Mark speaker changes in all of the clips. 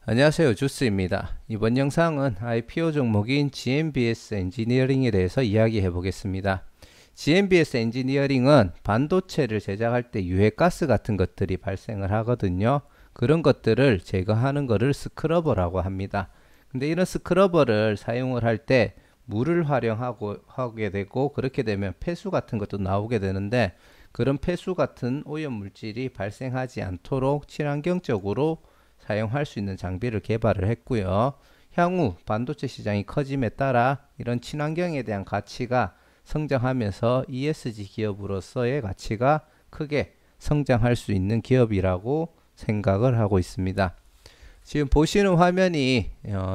Speaker 1: 안녕하세요, 주스입니다. 이번 영상은 IPO 종목인 GMBS 엔지니어링에 대해서 이야기해 보겠습니다. GMBS 엔지니어링은 반도체를 제작할 때 유해가스 같은 것들이 발생을 하거든요. 그런 것들을 제거하는 것을 스크러버라고 합니다. 근데 이런 스크러버를 사용을 할 때 물을 하게 되고, 그렇게 되면 폐수 같은 것도 나오게 되는데, 그런 폐수 같은 오염 물질이 발생하지 않도록 친환경적으로 사용할 수 있는 장비를 개발을 했고요. 향후 반도체 시장이 커짐에 따라 이런 친환경에 대한 가치가 성장하면서 ESG 기업으로서의 가치가 크게 성장할 수 있는 기업이라고 생각을 하고 있습니다. 지금 보시는 화면이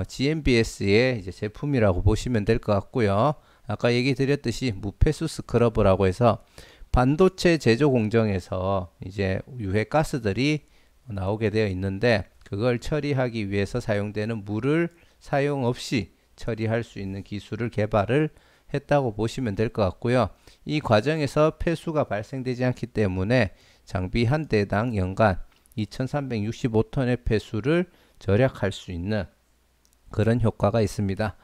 Speaker 1: GMBS의 이제 제품이라고 보시면 될 것 같고요. 아까 얘기 드렸듯이 무폐수 스크러버라고 해서 반도체 제조 공정에서 이제 유해 가스들이 나오게 되어 있는데, 그걸 처리하기 위해서 사용되는 물을 사용 없이 처리할 수 있는 기술을 개발을 했다고 보시면 될 것 같고요. 이 과정에서 폐수가 발생되지 않기 때문에 장비 한 대당 연간 2365톤의 폐수를 절약할 수 있는 그런 효과가 있습니다.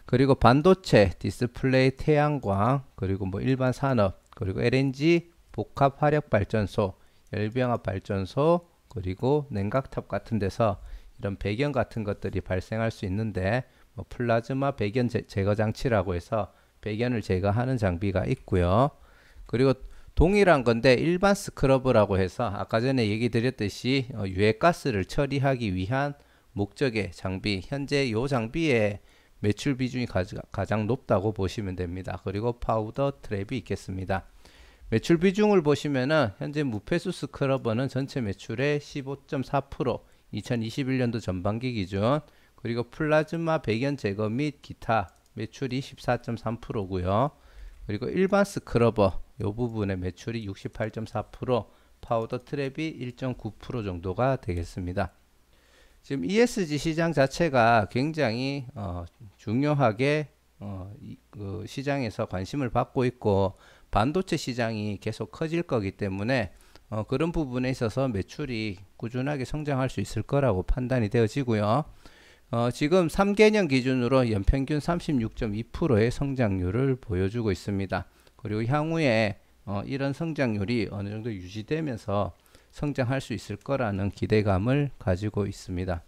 Speaker 1: 그리고 반도체, 디스플레이, 태양광, 그리고 일반 산업, 그리고 LNG, 복합 화력 발전소, 열병합 발전소, 그리고 냉각탑 같은 데서 이런 배경 같은 것들이 발생할 수 있는데, 플라즈마 배경 제거 장치라고 해서 배경을 제거하는 장비가 있고요. 그리고 동일한 건데 일반 스크러버라고 해서 아까 전에 얘기 드렸듯이 유해가스를 처리하기 위한 목적의 장비, 현재 이 장비의 매출 비중이 가장 높다고 보시면 됩니다. 그리고 파우더 트랩이 있겠습니다. 매출 비중을 보시면은 현재 무폐수 스크러버는 전체 매출의 15.4%, 2021년도 전반기 기준, 그리고 플라즈마 배경 제거 및 기타 매출이 14.3%고요. 그리고 일반 스크러버 이 부분의 매출이 68.4%, 파우더 트랩이 1.9% 정도가 되겠습니다. 지금 ESG 시장 자체가 굉장히 중요하게 그 시장에서 관심을 받고 있고, 반도체 시장이 계속 커질 거기 때문에 그런 부분에 있어서 매출이 꾸준하게 성장할 수 있을 거라고 판단이 되어지고요. 지금 3개년 기준으로 연평균 36.2%의 성장률을 보여주고 있습니다. 그리고 향후에 이런 성장률이 어느 정도 유지되면서 성장할 수 있을 거라는 기대감을 가지고 있습니다.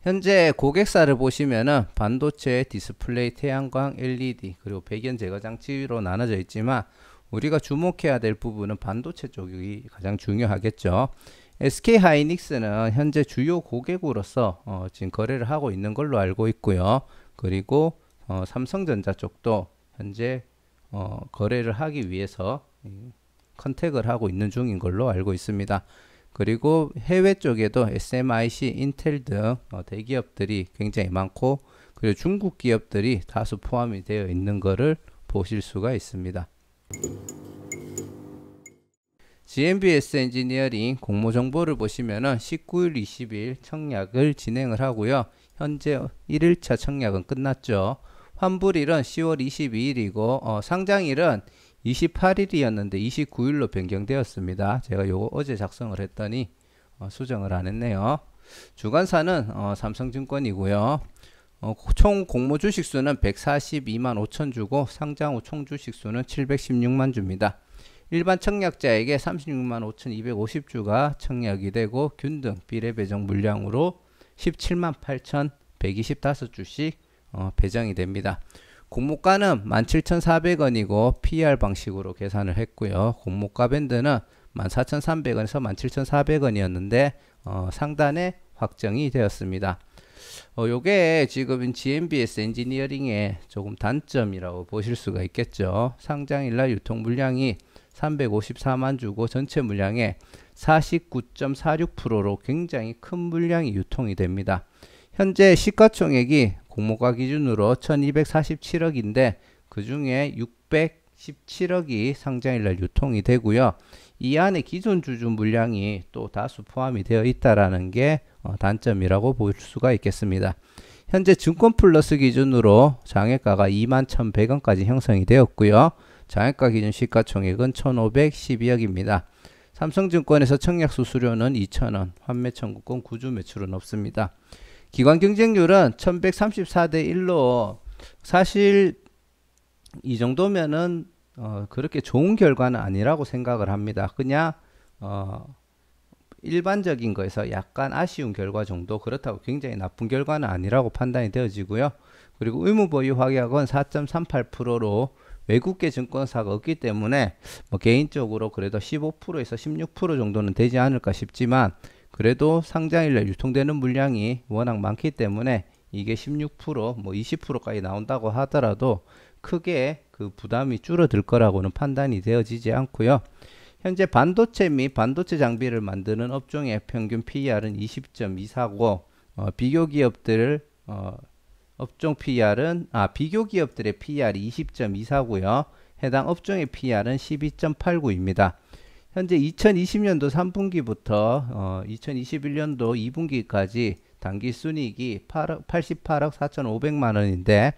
Speaker 1: 현재 고객사를 보시면은 반도체, 디스플레이, 태양광, LED, 그리고 배경 제거 장치로 나눠져 있지만, 우리가 주목해야 될 부분은 반도체 쪽이 가장 중요하겠죠. SK 하이닉스는 현재 주요 고객으로서 지금 거래를 하고 있는 걸로 알고 있고요. 그리고 삼성전자 쪽도 현재 거래를 하기 위해서 컨택을 하고 있는 중인 걸로 알고 있습니다. 그리고 해외 쪽에도 SMIC, 인텔 등 대기업들이 굉장히 많고, 그리고 중국 기업들이 다수 포함이 되어 있는 것을 보실 수가 있습니다. GMBS 엔지니어링 공모 정보를 보시면은 19일, 20일 청약을 진행을 하고요. 현재 1일차 청약은 끝났죠. 환불일은 10월 22일이고 상장일은 28일이었는데 29일로 변경되었습니다. 제가 요거 어제 작성을 했더니 수정을 안 했네요. 주관사는 삼성증권이고요. 총 공모 주식수는 142만 5천 주고, 상장 후 총 주식수는 716만 주입니다. 일반 청약자에게 36만 5,250주가 청약이 되고, 균등 비례 배정 물량으로 17만 8,125주씩 배정이 됩니다. 공모가는 17,400원이고 PR 방식으로 계산을 했고요. 공모가 밴드는 14,300원에서 17,400원이었는데 상단에 확정이 되었습니다. 요게 지금 GMBS 엔지니어링의 조금 단점이라고 보실 수가 있겠죠. 상장일날 유통 물량이 354만 주고 전체 물량의 49.46%로 굉장히 큰 물량이 유통이 됩니다. 현재 시가총액이 공모가 기준으로 1247억인데 그 중에 617억이 상장일날 유통이 되고요. 이 안에 기존 주주 물량이 또 다수 포함이 되어 있다라는 게 단점이라고 볼 수가 있겠습니다. 현재 증권플러스 기준으로 장외가가 21,100원까지 형성이 되었고요. 장외가 기준 시가총액은 1,512억입니다. 삼성증권에서 청약 수수료는 2,000원, 환매 청구권 구주 매출은 없습니다. 기관 경쟁률은 1134대 1로 사실 이 정도면은 그렇게 좋은 결과는 아니라고 생각을 합니다. 그냥 일반적인 거에서 약간 아쉬운 결과 정도, 그렇다고 굉장히 나쁜 결과는 아니라고 판단이 되어지고요. 그리고 의무보유 확약은 4.38%로 외국계 증권사가 없기 때문에 뭐 개인적으로 그래도 15%에서 16% 정도는 되지 않을까 싶지만, 그래도 상장일날 유통되는 물량이 워낙 많기 때문에 이게 16%, 뭐 20%까지 나온다고 하더라도 크게 그 부담이 줄어들 거라고는 판단이 되어지지 않고요. 현재 반도체 및 반도체 장비를 만드는 업종의 평균 PER은 20.24고, 비교 기업들 업종 PER은 비교 기업들의 PER이 20.24고요. 해당 업종의 PER은 12.89입니다. 현재 2020년도 3분기부터 2021년도 2분기까지 당기순이익이 88억 4,500만 원인데,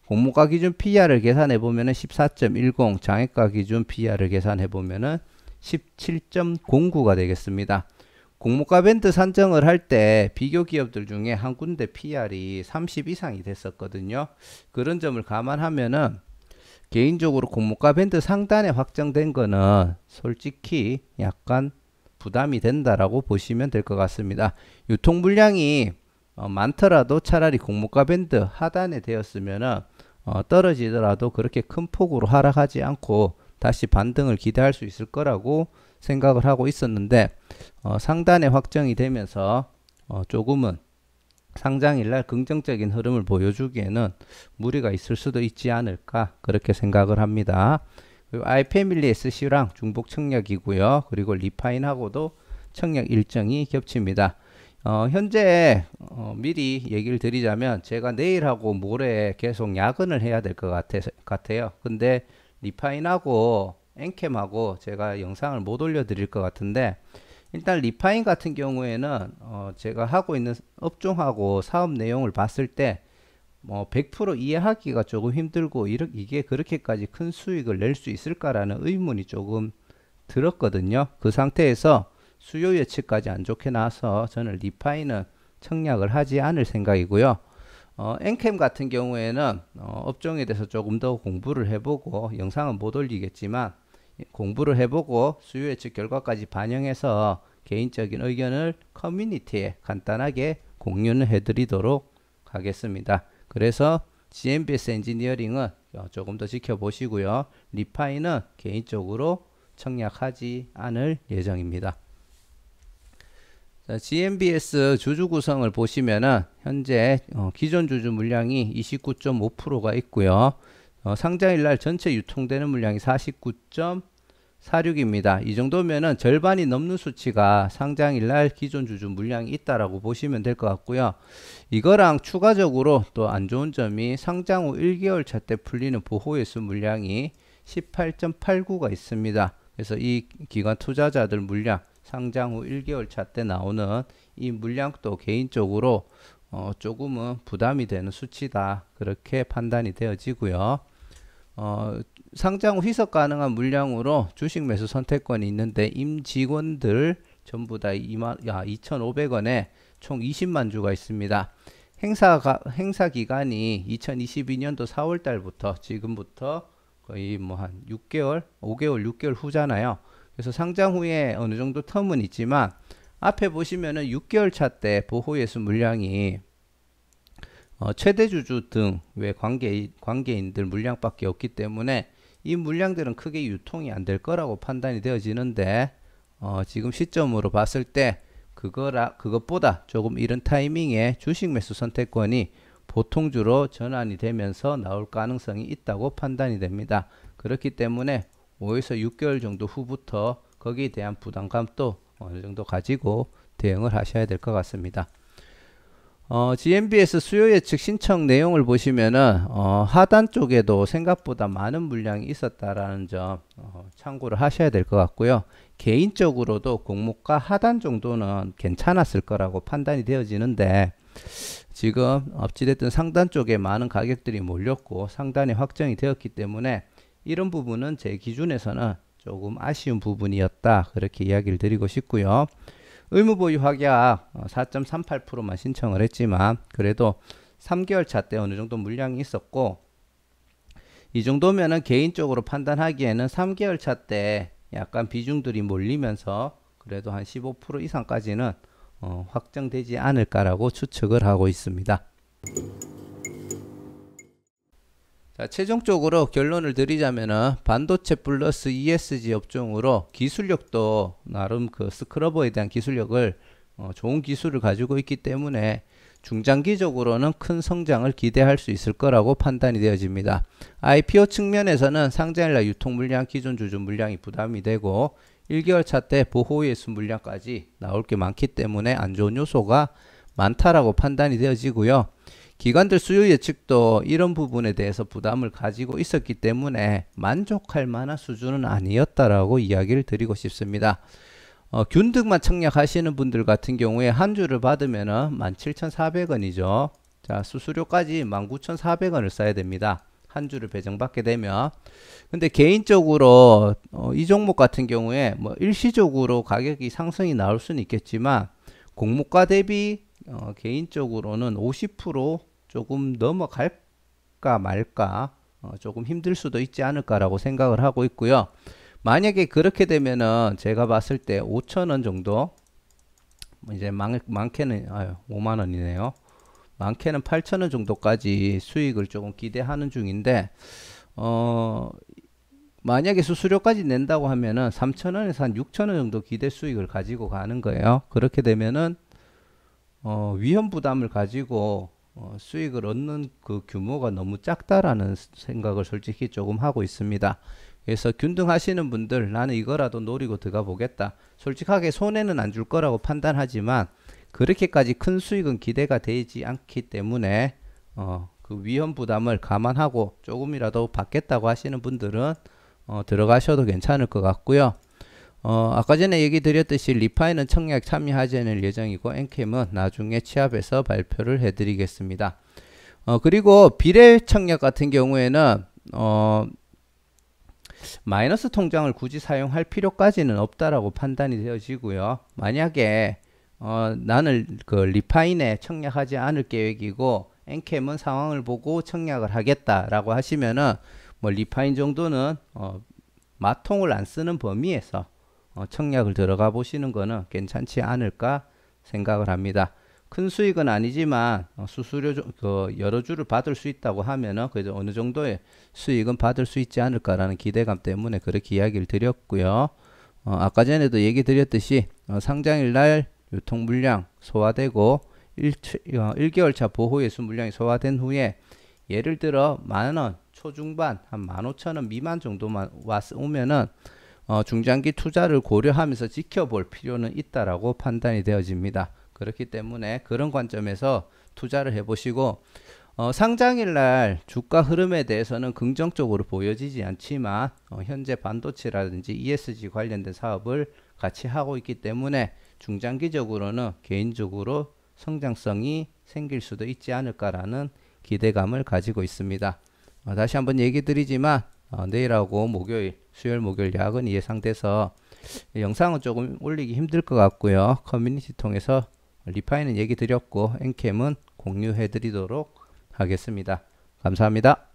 Speaker 1: 공모가 기준 PER을 계산해 보면은 14.10, 장외가 기준 PER을 계산해 보면은 17.09가 되겠습니다. 공모가 밴드 산정을 할 때 비교 기업들 중에 한 군데 PER이 30 이상이 됐었거든요. 그런 점을 감안하면은 개인적으로 공모가 밴드 상단에 확정된 거는 솔직히 약간 부담이 된다라고 보시면 될 것 같습니다. 유통 물량이 많더라도 차라리 공모가 밴드 하단에 되었으면은 떨어지더라도 그렇게 큰 폭으로 하락하지 않고 다시 반등을 기대할 수 있을 거라고 생각을 하고 있었는데, 상단에 확정이 되면서 조금은 상장일날 긍정적인 흐름을 보여주기에는 무리가 있을 수도 있지 않을까, 그렇게 생각을 합니다. 그리고 아이패밀리 SC랑 중복 청약이고요. 그리고 리파인하고도 청약 일정이 겹칩니다. 현재 미리 얘기를 드리자면 제가 내일하고 모레 계속 야근을 해야 될 것 같아요. 근데 리파인하고 엔캠하고 제가 영상을 못 올려드릴 것 같은데, 일단 리파인 같은 경우에는 제가 하고 있는 업종하고 사업 내용을 봤을 때 뭐 100% 이해하기가 조금 힘들고, 이게 그렇게까지 큰 수익을 낼 수 있을까라는 의문이 조금 들었거든요. 그 상태에서 수요 예측까지 안 좋게 나와서 저는 리파인은 청약을 하지 않을 생각이고요. 엔캠 같은 경우에는 업종에 대해서 조금 더 공부를 해보고, 영상은 못 올리겠지만 공부를 해보고 수요 예측 결과까지 반영해서 개인적인 의견을 커뮤니티에 간단하게 공유를 해드리도록 하겠습니다. 그래서 GMBS 엔지니어링은 조금 더 지켜보시고요. 리파인은 개인적으로 청약하지 않을 예정입니다. 자, GMBS 주주 구성을 보시면은 현재 기존 주주 물량이 29.5%가 있고요. 상장일날 전체 유통되는 물량이 49.46입니다. 이 정도면은 절반이 넘는 수치가 상장일날 기존 주주 물량이 있다라고 보시면 될 것 같고요. 이거랑 추가적으로 또 안 좋은 점이 상장 후 1개월 차 때 풀리는 보호예수 물량이 18.89가 있습니다. 그래서 이 기관 투자자들 물량, 상장 후 1개월 차 때 나오는 이 물량도 개인적으로 조금은 부담이 되는 수치다, 그렇게 판단이 되어지고요. 상장 후 희석 가능한 물량으로 주식 매수 선택권이 있는데, 임직원들 전부 다 2,500원에 총 20만 주가 있습니다. 행사 기간이 2022년도 4월 달부터 지금부터 거의 뭐 한 6개월, 5개월, 6개월 후잖아요. 그래서 상장 후에 어느 정도 텀은 있지만, 앞에 보시면은 6개월 차 때 보호예수 물량이 최대 주주 등 외 관계인들 물량밖에 없기 때문에 이 물량들은 크게 유통이 안 될 거라고 판단이 되어지는데, 지금 시점으로 봤을 때 그것보다 조금 이른 타이밍에 주식 매수 선택권이 보통주로 전환이 되면서 나올 가능성이 있다고 판단이 됩니다. 그렇기 때문에 5에서 6개월 정도 후부터 거기에 대한 부담감도 어느 정도 가지고 대응을 하셔야 될 것 같습니다. GMBS 수요 예측 신청 내용을 보시면은 하단 쪽에도 생각보다 많은 물량이 있었다라는 점 참고를 하셔야 될 것 같고요. 개인적으로도 공모가 하단 정도는 괜찮았을 거라고 판단이 되어지는데, 지금 어찌됐든 상단 쪽에 많은 가격들이 몰렸고 상단이 확정이 되었기 때문에 이런 부분은 제 기준에서는 조금 아쉬운 부분이었다. 그렇게 이야기를 드리고 싶고요. 의무보유 확약 4.38%만 신청을 했지만 그래도 3개월 차 때 어느 정도 물량이 있었고, 이 정도면은 개인적으로 판단하기에는 3개월 차 때 약간 비중들이 몰리면서 그래도 한 15% 이상까지는 확정되지 않을까라고 추측을 하고 있습니다. 자, 최종적으로 결론을 드리자면은 반도체 플러스 ESG 업종으로 기술력도 나름 그 스크러버에 대한 기술력을 좋은 기술을 가지고 있기 때문에 중장기적으로는 큰 성장을 기대할 수 있을 거라고 판단이 되어집니다. IPO 측면에서는 상장일날 유통 물량, 기존 주주 물량이 부담이 되고 1개월 차 때 보호 예수 물량까지 나올 게 많기 때문에 안 좋은 요소가 많다라고 판단이 되어지고요. 기관들 수요 예측도 이런 부분에 대해서 부담을 가지고 있었기 때문에 만족할 만한 수준은 아니었다라고 이야기를 드리고 싶습니다. 균등만 청약하시는 분들 같은 경우에 한 주를 받으면은 17,400원이죠. 자, 수수료까지 19,400원을 써야 됩니다. 한 주를 배정받게 되면. 근데 개인적으로 이 종목 같은 경우에 뭐 일시적으로 가격이 상승이 나올 수는 있겠지만 공모가 대비 개인적으로는 50% 조금 넘어갈까 말까 조금 힘들 수도 있지 않을까라고 생각을 하고 있고요. 만약에 그렇게 되면은 제가 봤을 때 5,000원 정도, 이제 많게는 5만원이네요. 많게는 8,000원 정도까지 수익을 조금 기대하는 중인데, 만약에 수수료까지 낸다고 하면은 3,000원에서 한 6,000원 정도 기대 수익을 가지고 가는 거예요. 그렇게 되면은 위험 부담을 가지고 수익을 얻는 그 규모가 너무 작다라는 생각을 솔직히 조금 하고 있습니다. 그래서 균등하시는 분들, 나는 이거라도 노리고 들어가 보겠다. 솔직하게 손해는 안 줄 거라고 판단하지만 그렇게까지 큰 수익은 기대가 되지 않기 때문에 그 위험 부담을 감안하고 조금이라도 받겠다고 하시는 분들은 들어가셔도 괜찮을 것 같고요. 아까 전에 얘기 드렸듯이 리파이는 청약 참여하지 않을 예정이고 엔캠은 나중에 취합해서 발표를 해드리겠습니다. 그리고 비례 청약 같은 경우에는 마이너스 통장을 굳이 사용할 필요까지는 없다라고 판단이 되어지고요. 만약에 나는 그 리파인에 청약하지 않을 계획이고 엔캠은 상황을 보고 청약을 하겠다라고 하시면은 뭐 리파인 정도는 마통을 안 쓰는 범위에서 청약을 들어가 보시는 거는 괜찮지 않을까 생각을 합니다. 큰 수익은 아니지만 수수료 여러 주를 받을 수 있다고 하면은 그래도 어느 정도의 수익은 받을 수 있지 않을까라는 기대감 때문에 그렇게 이야기를 드렸고요. 아까 전에도 얘기 드렸듯이 상장일 날 유통 물량 소화되고 1개월 차 보호 예수 물량이 소화된 후에 예를 들어 만원 초중반 한 15,000원 미만 정도만 오면은 중장기 투자를 고려하면서 지켜볼 필요는 있다라고 판단이 되어집니다. 그렇기 때문에 그런 관점에서 투자를 해보시고 상장일날 주가 흐름에 대해서는 긍정적으로 보여지지 않지만 현재 반도체라든지 ESG 관련된 사업을 같이 하고 있기 때문에 중장기적으로는 개인적으로 성장성이 생길 수도 있지 않을까라는 기대감을 가지고 있습니다. 다시 한번 얘기 드리지만 내일하고 목요일, 수요일 목요일 야근이 예상돼서 영상은 조금 올리기 힘들 것 같고요. 커뮤니티 통해서 리파이는 얘기 드렸고 엔캠은 공유해 드리도록 하겠습니다. 감사합니다.